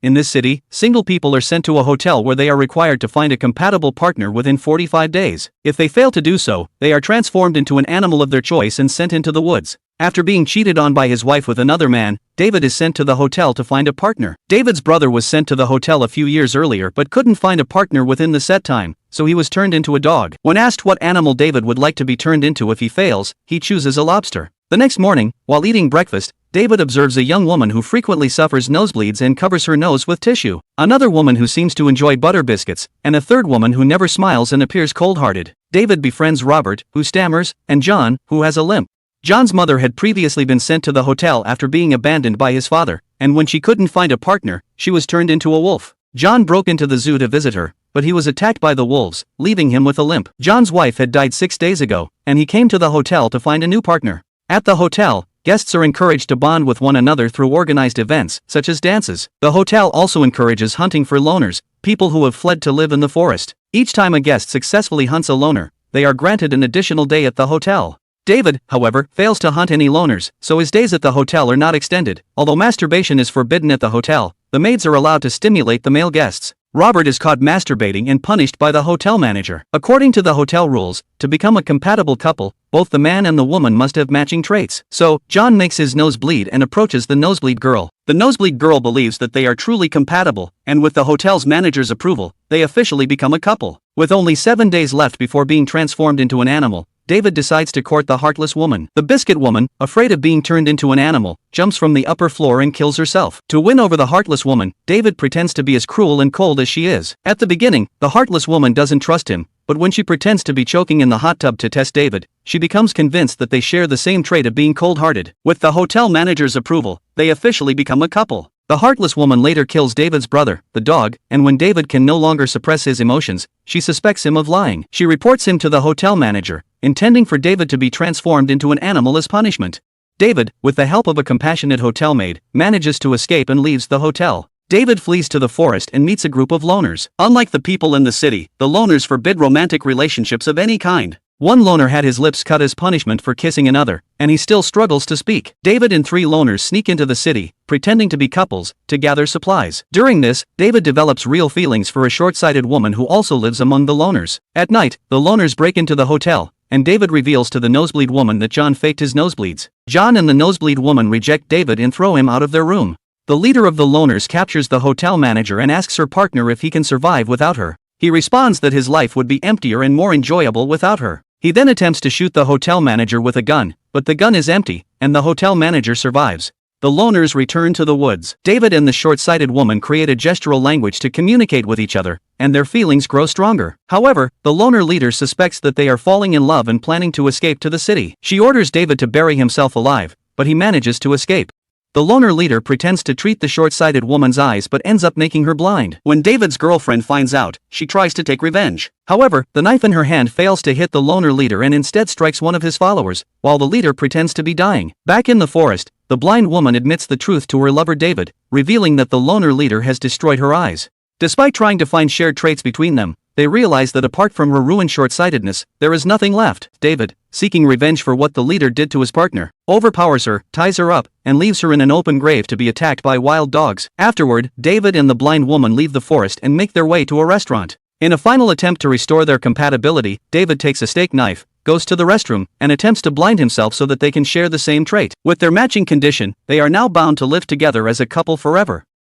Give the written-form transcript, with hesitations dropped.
In this city, single people are sent to a hotel where they are required to find a compatible partner within 45 days. If they fail to do so, they are transformed into an animal of their choice and sent into the woods. After being cheated on by his wife with another man, David is sent to the hotel to find a partner. David's brother was sent to the hotel a few years earlier but couldn't find a partner within the set time, so he was turned into a dog. When asked what animal David would like to be turned into if he fails, he chooses a lobster. The next morning, while eating breakfast, David observes a young woman who frequently suffers nosebleeds and covers her nose with tissue, another woman who seems to enjoy butter biscuits, and a third woman who never smiles and appears cold-hearted. David befriends Robert, who stammers, and John, who has a limp. John's mother had previously been sent to the hotel after being abandoned by his father, and when she couldn't find a partner, she was turned into a wolf. John broke into the zoo to visit her, but he was attacked by the wolves, leaving him with a limp. John's wife had died 6 days ago, and he came to the hotel to find a new partner. At the hotel, guests are encouraged to bond with one another through organized events, such as dances. The hotel also encourages hunting for loners, people who have fled to live in the forest. Each time a guest successfully hunts a loner, they are granted an additional day at the hotel. David, however, fails to hunt any loners, so his days at the hotel are not extended. Although masturbation is forbidden at the hotel, the maids are allowed to stimulate the male guests. Robert is caught masturbating and punished by the hotel manager. According to the hotel rules, to become a compatible couple, both the man and the woman must have matching traits. So, John makes his nose bleed and approaches the nosebleed girl. The nosebleed girl believes that they are truly compatible, and with the hotel's manager's approval, they officially become a couple. With only 7 days left before being transformed into an animal, David decides to court the heartless woman. The biscuit woman, afraid of being turned into an animal, jumps from the upper floor and kills herself. To win over the heartless woman, David pretends to be as cruel and cold as she is. At the beginning, the heartless woman doesn't trust him, but when she pretends to be choking in the hot tub to test David, she becomes convinced that they share the same trait of being cold-hearted. With the hotel manager's approval, they officially become a couple. The heartless woman later kills David's brother, the dog, and when David can no longer suppress his emotions, she suspects him of lying. She reports him to the hotel manager, intending for David to be transformed into an animal as punishment. David, with the help of a compassionate hotel maid, manages to escape and leaves the hotel. David flees to the forest and meets a group of loners. Unlike the people in the city, the loners forbid romantic relationships of any kind. One loner had his lips cut as punishment for kissing another, and he still struggles to speak. David and 3 loners sneak into the city, pretending to be couples, to gather supplies. During this, David develops real feelings for a short-sighted woman who also lives among the loners. At night, the loners break into the hotel, and David reveals to the nosebleed woman that John faked his nosebleeds. John and the nosebleed woman reject David and throw him out of their room. The leader of the loners captures the hotel manager and asks her partner if he can survive without her. He responds that his life would be emptier and more enjoyable without her. He then attempts to shoot the hotel manager with a gun, but the gun is empty, and the hotel manager survives. The loners return to the woods. David and the short-sighted woman create a gestural language to communicate with each other, and their feelings grow stronger. However, the loner leader suspects that they are falling in love and planning to escape to the city. She orders David to bury himself alive, but he manages to escape. The loner leader pretends to treat the short-sighted woman's eyes but ends up making her blind. When David's girlfriend finds out, she tries to take revenge. However, the knife in her hand fails to hit the loner leader and instead strikes one of his followers, while the leader pretends to be dying. Back in the forest, the blind woman admits the truth to her lover David, revealing that the loner leader has destroyed her eyes. Despite trying to find shared traits between them, they realize that apart from her ruined short-sightedness, there is nothing left. David, seeking revenge for what the leader did to his partner, overpowers her, ties her up, and leaves her in an open grave to be attacked by wild dogs. Afterward, David and the blind woman leave the forest and make their way to a restaurant. In a final attempt to restore their compatibility, David takes a steak knife, goes to the restroom, and attempts to blind himself so that they can share the same trait. With their matching condition, they are now bound to live together as a couple forever.